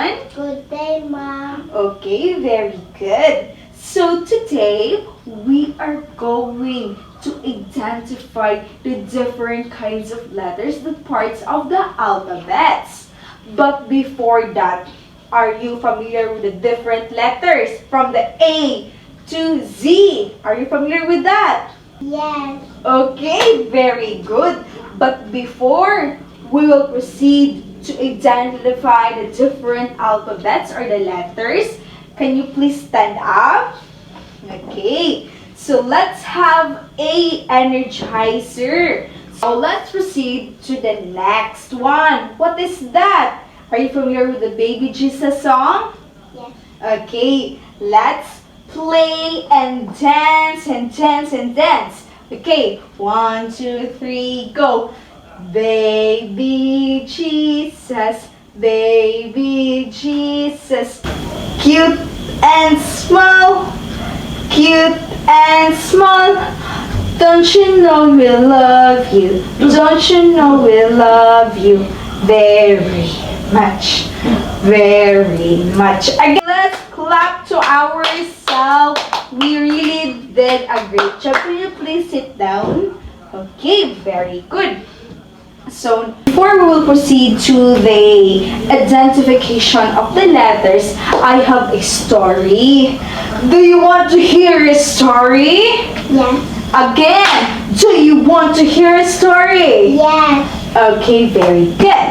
everyone. Good day, Mom. Okay, very good. So today, we are going to identify the different kinds of letters, the parts of the alphabets. But before that, are you familiar with the different letters from the A to Z? Are you familiar with that? Yes. Okay, very good. But before we will proceed to identify the different alphabets or the letters, can you please stand up? Okay, so let's have a energizer. So let's proceed to the next one. What is that? Are you familiar with the Baby Jesus song? Yes. Okay, let's play and dance and dance and dance. Okay, 1, 2, 3, go. Baby Jesus, baby Jesus, cute and small, cute and small. Don't you know we love you? Don't you know we love you very much, very much. Again, let's clap to ourselves. We really did a great job. Can you please sit down? Okay, very good. So, before we will proceed to the identification of the letters, I have a story. Do you want to hear a story? Yes. Again, do you want to hear a story? Yes. Okay, very good.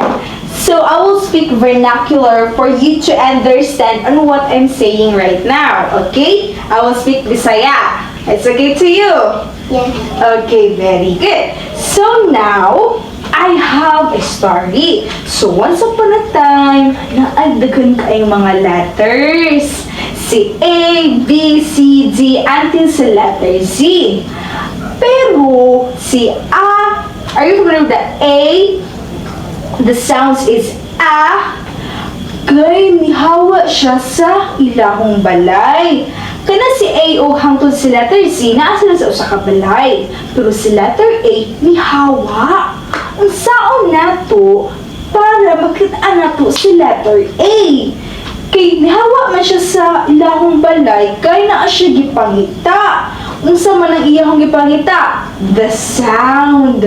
So I will speak vernacular for you to understand on what I'm saying right now. Okay? I will speak Bisaya. It's okay to you? Yes. Okay, very good. So now, I have a story. So once upon a time, naagdagan kayong mga letters. Si A, B, C, D, until sa letter Z. Pero, si A, are you familiar with the A? The sounds is A. Kay nihawa siya sa ilahong balay. Kana si A o hangtod si letter Z, naa sila sa usa ka balay. Pero si letter A, nihawa. Ang saon nato para makita nato si letter A. Kay nihawa man siya sa ilahong balay, kay naa siya gipangita. Unsa man ang iyahong gipangita? The sound.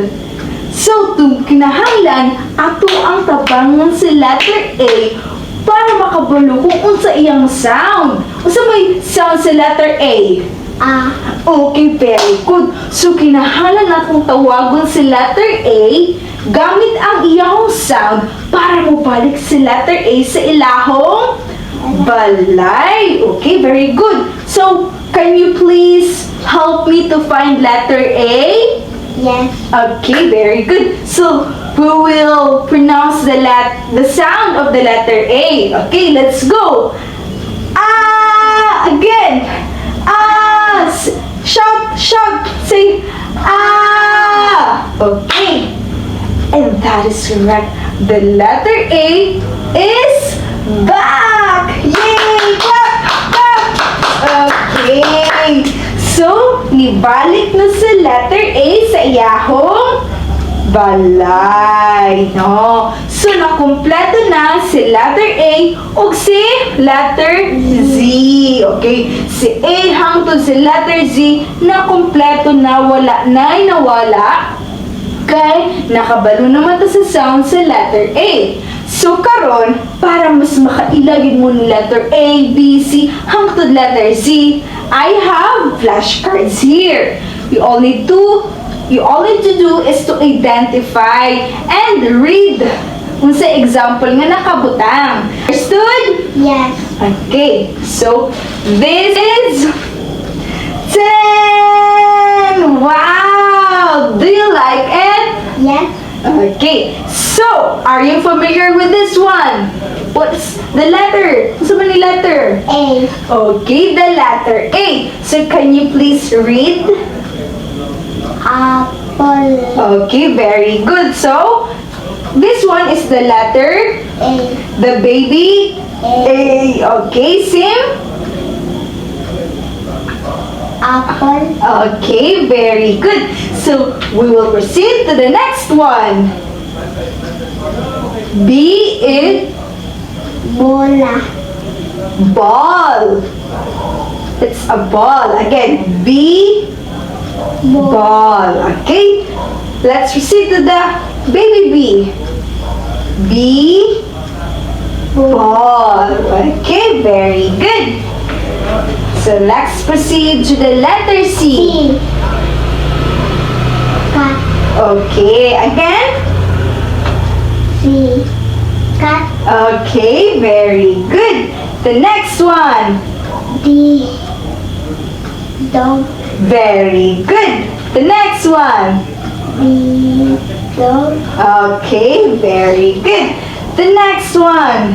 So, kinahanglan ato ang tabangan si letter A para makabalo kung unsa iyang sound. Unsa may sound sa letter A? Okay, very good. So, kinahanglan natong tawagon si letter A gamit ang iyang sound para mobalik si letter A sa ilahong balay. Okay, very good. So, can you please help me to find letter A? Yes. Okay, very good. So, we will pronounce the sound of the letter A. Okay, let's go. Ah! Again. Ah! Shout, shout. Say, ah! Okay. And that is correct. The letter A is back. Yay! Clap, clap. Okay. So, nibalik na sa letter A sa iyahong balay, no? So, nakumpleto na si letter A ug si letter Z, okay? Si A hangtod si letter Z, nakumpleto na, wala na'y nawala, kay nakabalo naman ta sa sound sa letter A. So, karon para mas makailagin mo ng letter A, B, C, hangtod letter Z, I have flashcards here. You all need to do is to identify and read unsa example nga nakabutang. Understood? Yes. Okay, so this is 10. Wow! Do you like it? Yes. Okay, so are you familiar with this one? What's the letter? What's the letter? A. Okay, the letter A. So can you please read? Apple. Okay, very good. So this one is the letter A. the baby A. Okay, Sim? Apple. Okay, very good. So we will proceed to the next one. B is Bola. Ball. It's a ball. Again, B, ball. Okay? Let's proceed to the baby B. B, ball. Okay, very good. So let's proceed to the letter C. C. Cat. Okay, again. C. Cat. Okay, very good. The next one. D. Dog. Very good. The next one. D. Dog. Okay, very good. The next one.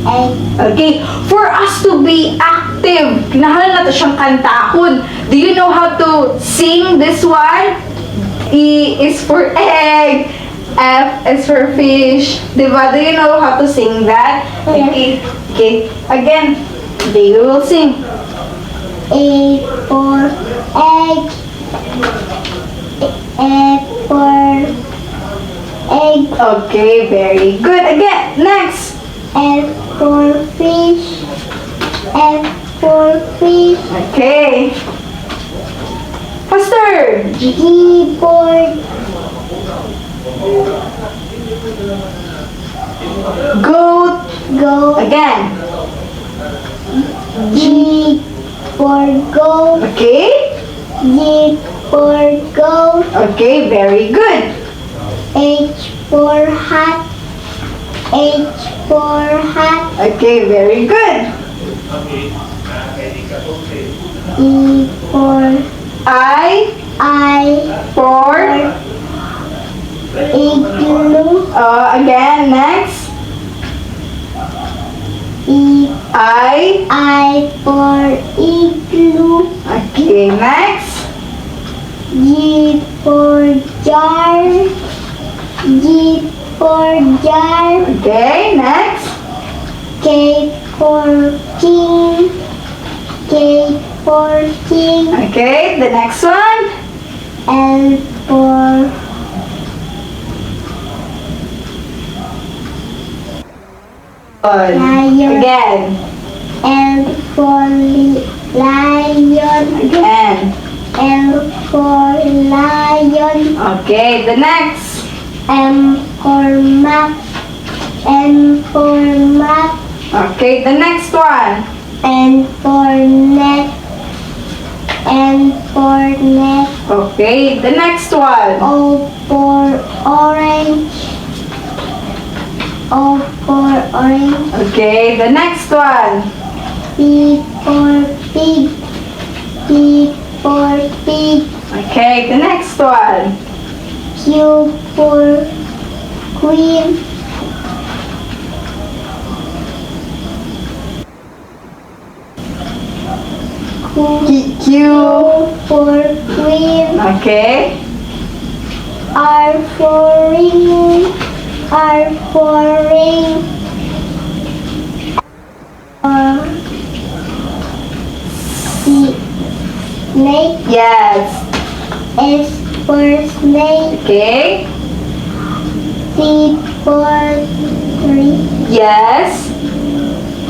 Egg. Okay, for us to be active, kinahanglan nato siyang kantahon. Do you know how to sing this one? E is for egg. F is for fish. Diba? Do you know how to sing that? Okay. Okay. Again, they will sing. A for egg. A for egg. Okay, very good. Again, next. F for fish. F for fish. Okay. Faster. G for Goat. goat. Again. G for goat. Okay. G for goat. Okay, very good. H for hat. H for hat. Okay, very good. E for I for igloo. again next. I for igloo. Okay, next. G for jar. G for jar. Okay, next. K for king. K for king. Okay, the next one. L for Good. Lion. Again. L for lion. Again. L for lion. Okay, the next. M for map. M for map. Okay, the next one. N for net. N for net. Okay, the next one. O for orange. O for orange. Okay, the next one. P for pig. P for pig. Okay, the next one. Q for queen. Q. Q for queen. Okay. R for ring. R for ring. C. Snake. Yes. S for snake. Okay. T for tree. Yes.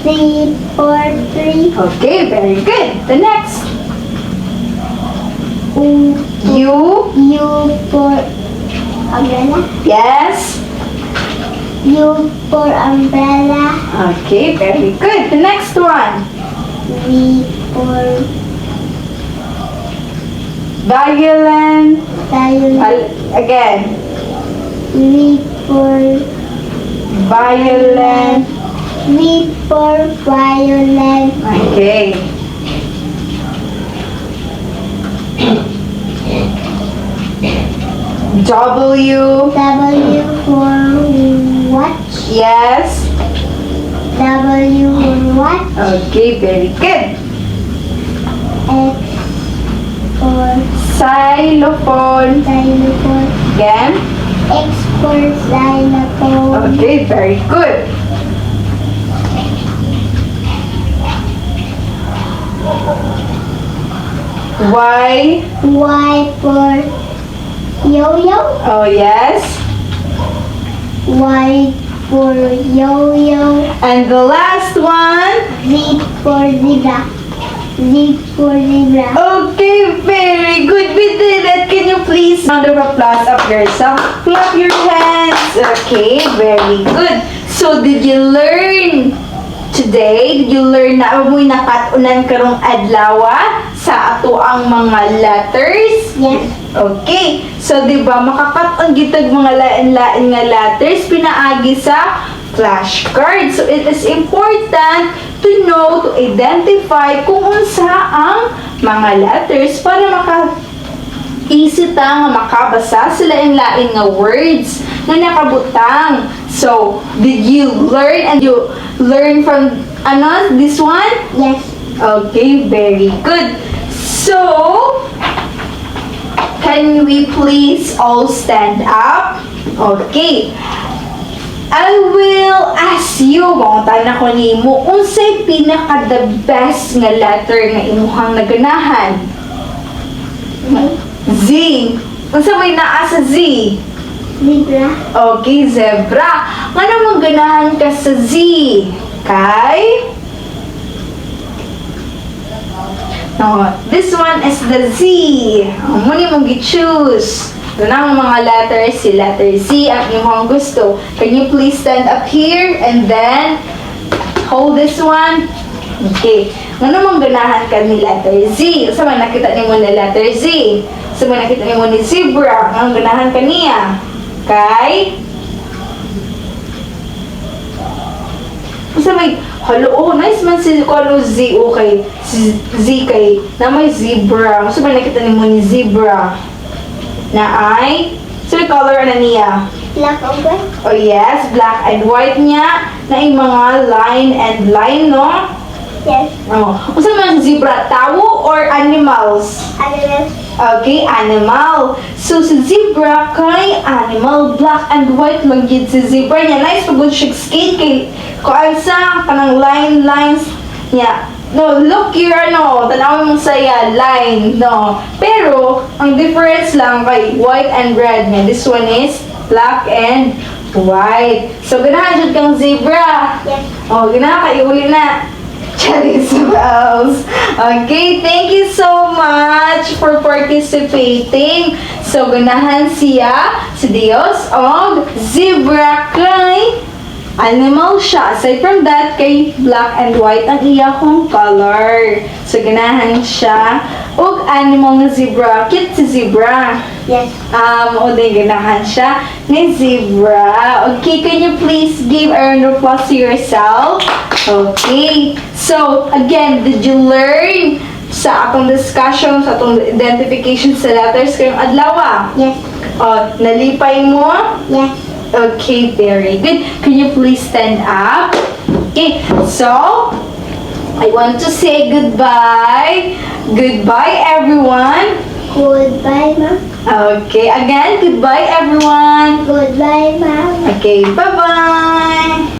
T for tree. Okay, very good. The next. U. U. U for umbrella. Yes. U for umbrella. Okay, very good. The next one. V for Violin. violin. Again. V for Violin. V for violin. Okay. W. W for watch. Yes. W for watch. Okay, very good. X for Xylophone. xylophone. Again. X for xylophone. Okay, very good. Y. Y for yo-yo. Oh, yes. Y for yo-yo. And the last one. Z for zebra. Z for zebra. Okay, very good. We did it. Can you please round of applause of yourself? Clap your hands. Okay, very good. So, did you learn today? Did you learn na amoy nakatunan karong adlaw sa ato ang mga letters? Yes. Okay. So, di ba, makakaton gitag mga lain-lain nga letters pinaagi sa flashcard. So, it is important to know, to identify kung unsa ang mga letters para maka-easy ta nga makabasa sa lain-lain nga words na nakabutang. So, did you learn and you learn from this one? Yes. Okay, very good. So, can we please all stand up? Okay. I will ask you, mga tayo ko nimo, unsay pinaka the best nga letter nga imuhang naganahan? Z. Unsa may naa sa Z? Zebra. Okay, zebra. Nga namang ganahan ka sa Z? Kay? No, this one is the Z. Muni mong gi-choose. Ito na ang mga letters, si letter Z ang imong gusto. Can you please stand up here and then hold this one? Okay. Nga namang ganahan ka ni letter Z. Sa man nakita ni mo na letter Z. Sa man nakita ni mo ni zebra. Nga ganahan ka niya. Kay? Sa may, hello, oh, nice man si Kolo Z, okay. Si Z kay, na may zebra. Sa man nakita ni mo ni zebra. Na ay, so may color na niya. Black and white. Oh yes, black and white niya. Na yung mga line and line, no? Yes. Oh. Unsa man zebra, tao or animals? Animals. Okay, animal. So si zebra kay animal, black and white lang gid si zebra niya. Nice pagod siya skate kay kuan sa kanang lines niya. No, look here, tanawin mo saya, line, no. Pero, ang difference lang kay white and red niya. This one is black and white. So, ganahan dyan kang zebra. Yes. Oh, ganahan kayo uli na. Charis Wells. Okay, thank you so much for participating. So, ganahan siya, si Dios, og zebra kay animal siya. Aside from that, kay black and white ang iyahong color. So, ganahan siya. Og animal nga zebra. Cute si zebra. Yes. O din ganahan siya ni zebra. Okay, can you please give a round of applause to yourself? Okay. So, again, did you learn sa atong discussion, sa atong identification sa letters kayong adlaw? Yes. Nalipay mo? Yes. Okay, very good. Can you please stand up? Okay, so I want to say goodbye. Goodbye, everyone. Goodbye, ma'am. Okay, again, goodbye, everyone. Goodbye, ma'am. Okay, bye-bye.